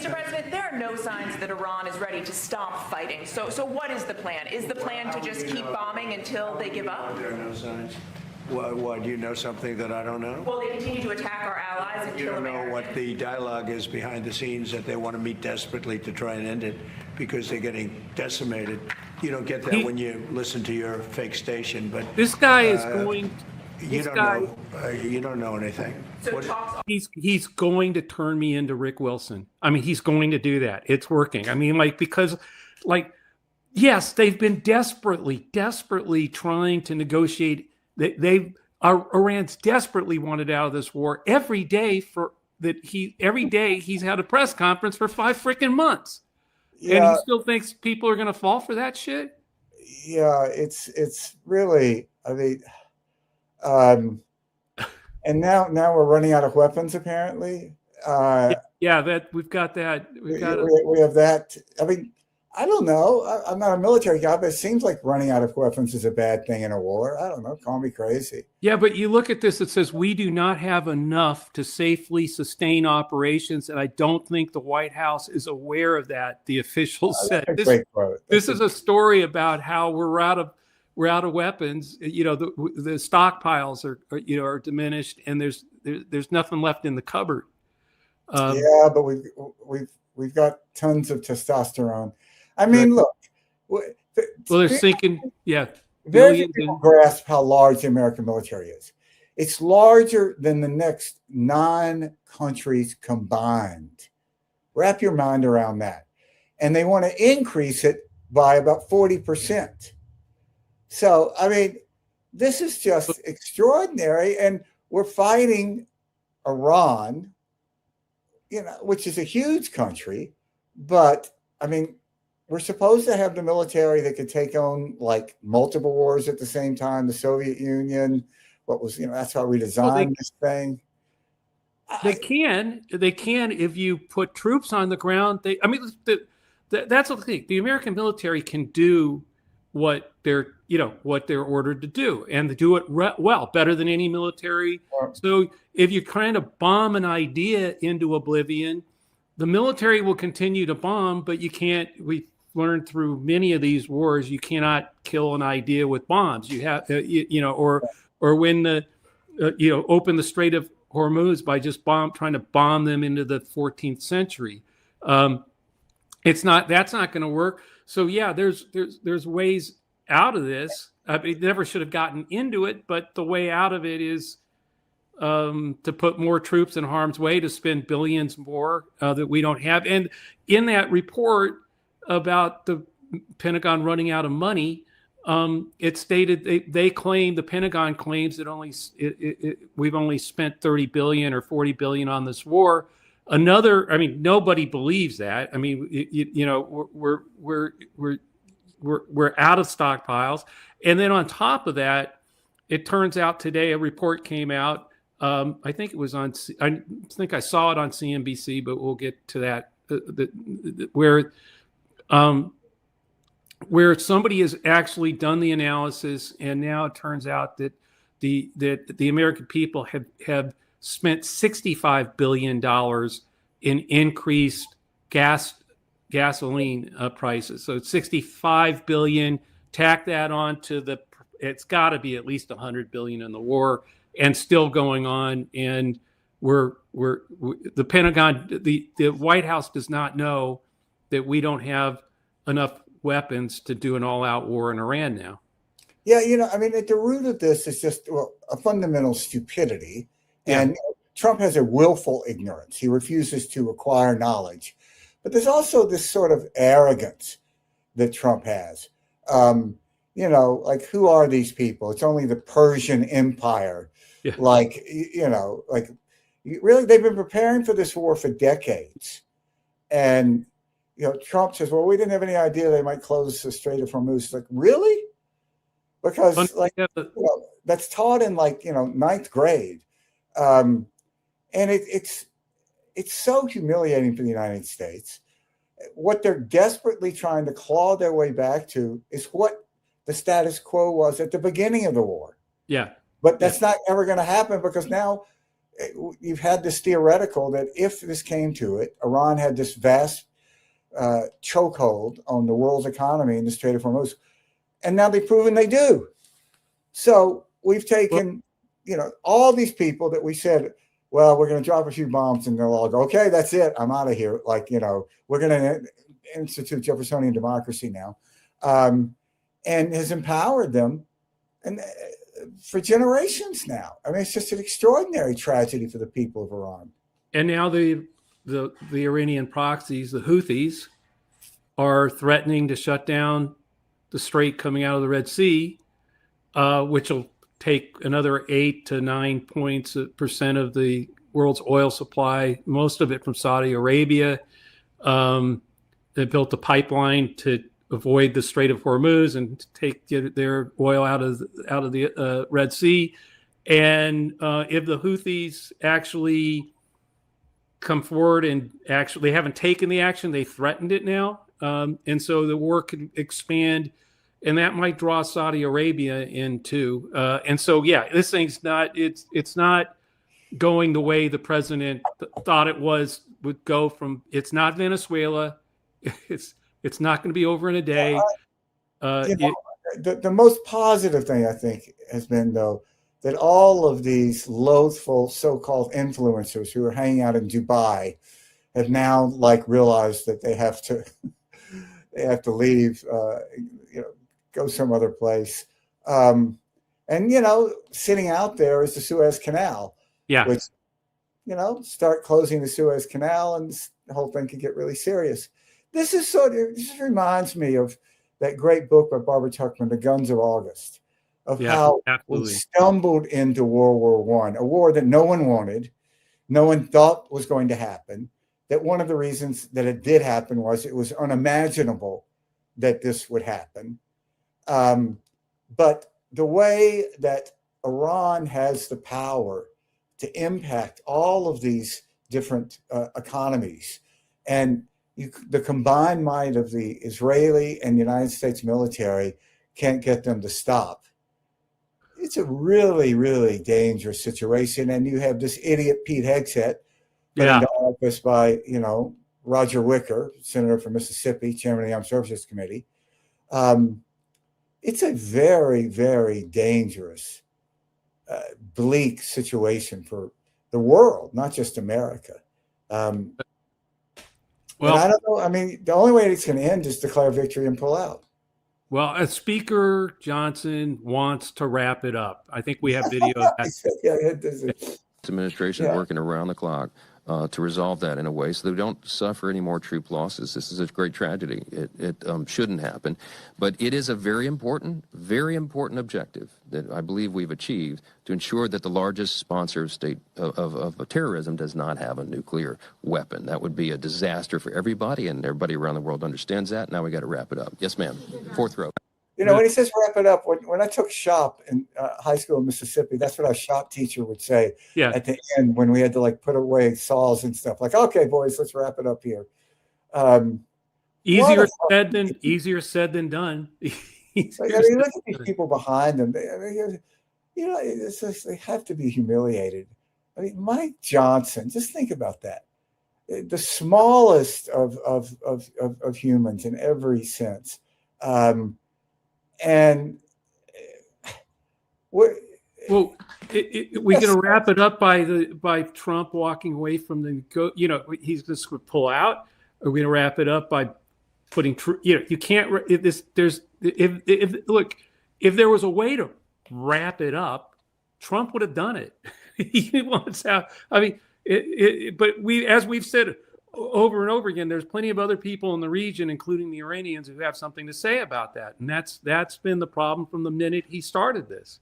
Mr. President, there are no signs that Iran is ready to stop fighting. So what is the plan? Is the plan to just keep bombing until they give up? There are no signs. Why, do you know something that I don't know? Will they continue to attack our allies and You kill don't know Americans? what the dialogue is behind the scenes, that they want to meet desperately to try and end it because they're getting decimated. You don't get that when you listen to your fake station. But this guy is going. You don't know. You don't know anything. So talks. He's going to turn me into Rick Wilson. I mean, he's going to do that. It's working. I mean, because yes, they've been desperately trying to negotiate. Iran's desperately wanted out of this war every day he's had a press conference for 5 freaking months. Yeah. And he still thinks people are going to fall for that shit. Yeah, it's really, I mean, and now we're running out of weapons apparently. Yeah, that we've got that. We have that. I mean, I don't know. I'm not a military guy, but it seems like running out of weapons is a bad thing in a war. I don't know. Call me crazy. Yeah, but you look at this, it says we do not have enough to safely sustain operations. And I don't think the White House is aware of that, the officials said. This is a story about how we're out of weapons. You know, the stockpiles are diminished and there's nothing left in the cupboard. Yeah, but we've got tons of testosterone. I mean, look. Well, they're sinking. Yeah, very few people grasp how large the American military is. It's larger than the next 9 countries combined. Wrap your mind around that, and they want to increase it by about 40%. So, I mean, this is just extraordinary, and we're fighting Iran, you know, which is a huge country, but I mean, we're supposed to have the military that could take on like multiple wars at the same time. The Soviet Union, that's how we designed this thing. They can if you put troops on the ground. That's the thing. The American military can do what they're ordered to do, and they do it well, better than any military. So if you kind of bomb an idea into oblivion, the military will continue to bomb, but you can't. We've learned through many of these wars, you cannot kill an idea with bombs. You have, or when open the Strait of Hormuz by just trying to bomb them into the 14th century. That's not going to work. So yeah, there's ways out of this. I mean, never should have gotten into it, but the way out of it is to put more troops in harm's way, to spend billions more that we don't have. And in that report about the Pentagon running out of money, it stated the Pentagon claims that we've only spent 30 billion or 40 billion on this war. Nobody believes that. I mean, we're out of stockpiles. And then on top of that, it turns out today a report came out. I think it was I think I saw it on CNBC, but we'll get to that. Where somebody has actually done the analysis, and now it turns out that the American people have spent $65 billion in increased gasoline prices. So it's $65 billion. Tack that on to it's got to be at least $100 billion in the war, and still going on. And the Pentagon, the White House does not know that we don't have enough weapons to do an all-out war in Iran now. Yeah, I mean, at the root of this is just a fundamental stupidity. Yeah. And Trump has a willful ignorance. He refuses to acquire knowledge. But there's also this sort of arrogance that Trump has. Like, who are these people? It's only the Persian Empire. Yeah. Really, they've been preparing for this war for decades. And, Trump says, well, we didn't have any idea they might close the Strait of Hormuz. Like, really? Because that's taught in ninth grade. And it's so humiliating for the United States. What they're desperately trying to claw their way back to is what the status quo was at the beginning of the war. Yeah. But that's not ever going to happen, because now you've had this theoretical that if this came to it, Iran had this vast chokehold on the world's economy in the Strait of Hormuz, and now they've proven they do. So we've taken, all these people that we said, well, we're going to drop a few bombs, and they'll all go, okay, that's it, I'm out of here. Like, we're going to institute Jeffersonian democracy now, and has empowered them, and for generations now. I mean, it's just an extraordinary tragedy for the people of Iran. And now the Iranian proxies, the Houthis, are threatening to shut down the strait coming out of the Red Sea, which will take another 8 to 9 percent of the world's oil supply, most of it from Saudi Arabia. They built a pipeline to avoid the Strait of Hormuz and get their oil out of the Red Sea. And if the Houthis actually come forward and they haven't taken the action, they threatened it now. And so the war could expand, and that might draw Saudi Arabia in too. And so, this thing's it's not going the way the president thought it would go from. It's not Venezuela. It's not going to be over in a day. The most positive thing, I think, has been, though, that all of these loathful so-called influencers who are hanging out in Dubai have now realized that they have to leave, go some other place. And sitting out there is the Suez Canal. Yeah. Which, start closing the Suez Canal, and the whole thing could get really serious. This reminds me of that great book by Barbara Tuchman, The Guns of August, of how we stumbled into World War I, a war that no one wanted, no one thought was going to happen, that one of the reasons that it did happen was it was unimaginable that this would happen. But the way that Iran has the power to impact all of these different economies, and the combined might of the Israeli and United States military can't get them to stop. It's a really, really dangerous situation. And you have this idiot Pete Hegseth put into office by, Roger Wicker, senator from Mississippi, chairman of the Armed Services Committee. It's a very, very dangerous, bleak situation for the world, not just America. Well, I don't know. I mean, the only way it's going to end is declare victory and pull out. Well, Speaker Johnson wants to wrap it up. I think we have video of that. This administration working around the clock to resolve that in a way so that we don't suffer any more troop losses. This is a great tragedy. It shouldn't happen. But it is a very important objective that I believe we've achieved to ensure that the largest sponsor of state of terrorism does not have a nuclear weapon. That would be a disaster for everybody, and everybody around the world understands that. Now we got to wrap it up. Yes, ma'am. Fourth row. When he says wrap it up, when I took shop in high school in Mississippi, that's what our shop teacher would say at the end when we had to put away saws and stuff. Okay, boys, let's wrap it up here. Easier said than done. Look at these people behind them. It's just, they have to be humiliated. I mean, Mike Johnson, just think about that. The smallest of humans in every sense. And we're going to wrap it up by Trump walking away from he's just going to pull out. Are we going to wrap it up by putting you can't if there was a way to wrap it up, Trump would have done it. He wants out. I mean, but as we've said over and over again, there's plenty of other people in the region, including the Iranians, who have something to say about that. And that's been the problem from the minute he started this.